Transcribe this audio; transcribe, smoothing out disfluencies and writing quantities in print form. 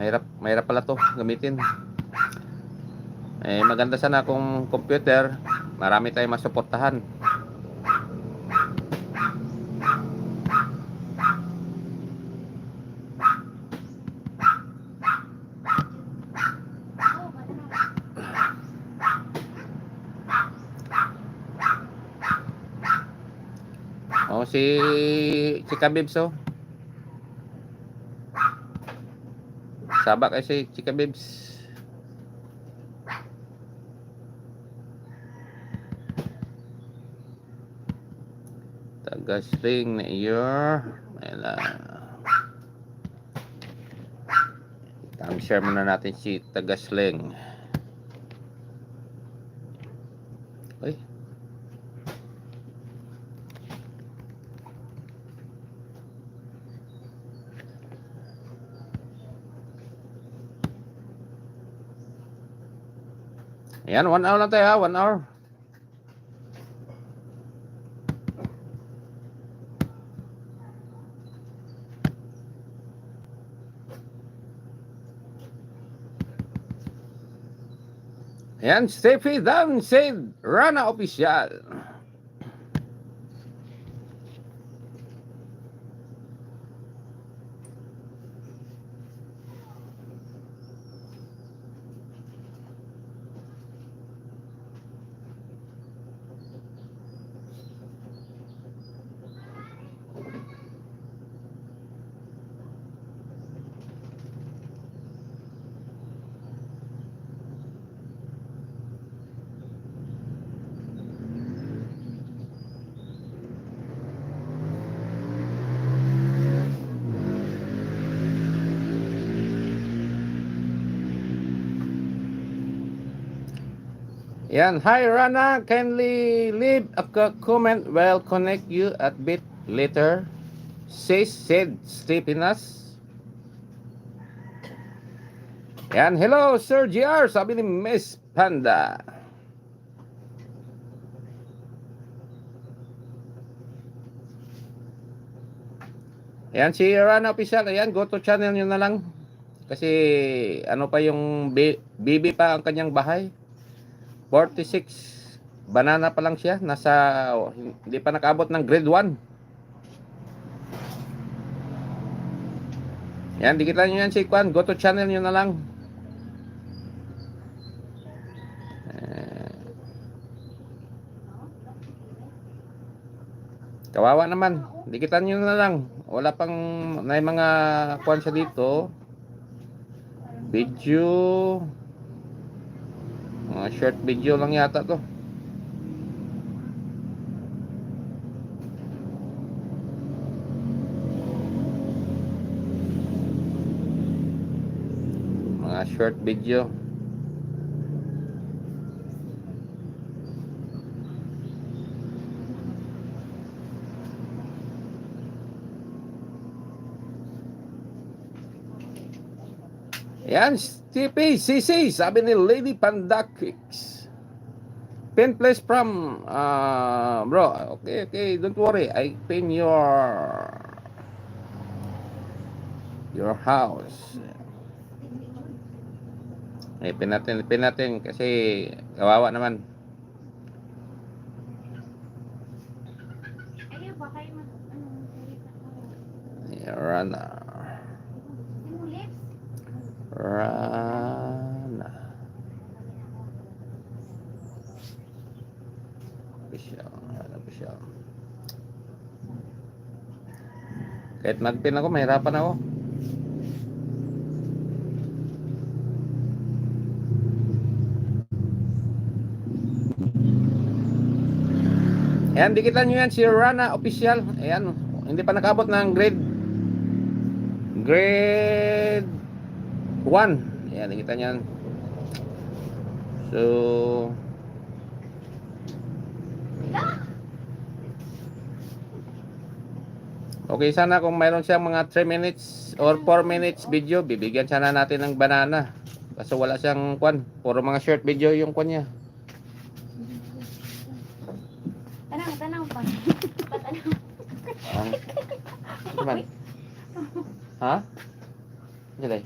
Mahirap pala to gamitin. Maganda sana kung computer, marami tayong masuportahan. Si Kabibs, oh. Sabak ay si Kabibs. Tagasling na iyo. Share muna natin si Tagasling. Uy. Ayan, 1 hour lang tayo ha, 1 hour. Ayan, Steffi Dan said, Rana Official. Yan, hi Rana, kindly leave a comment. We'll connect you a bit later. Said Stephenas. Yan, hello Sir GR, sabi ni Miss Panda. Yan, si Rana Official, ayan, go to channel nyo na lang. Kasi ano pa yung BB pa ang kanyang bahay. 46 banana pa lang siya, hindi pa nakaabot ng grade 1. Yan, dikitan nyo yan si Kwan, go to channel nyo na lang. Kawawa naman, dikitan nyo na lang. Wala pang may mga Kwan siya dito, video, mga short video lang yata to. Mga short video. Yan, TPCC, sabi ni Lady Pandakix. Pin place from bro. Okay, don't worry. I pin your house. Pin natin kasi kawawa naman. Rana. Official. Kahit magpin ako, mahirapan ako. Ayan, dikitan nyo yan si Rana Official. Ayan, hindi pa nakabot ng grade 1. Ayan, dikitan nyo yan. So okay, sana kung mayroon siyang mga 3 minutes or 4 minutes video, bibigyan sana natin ng banana. Kasi wala siyang kwan, puro mga short video yung kwan niya. Tanang pa. Ha? Diyan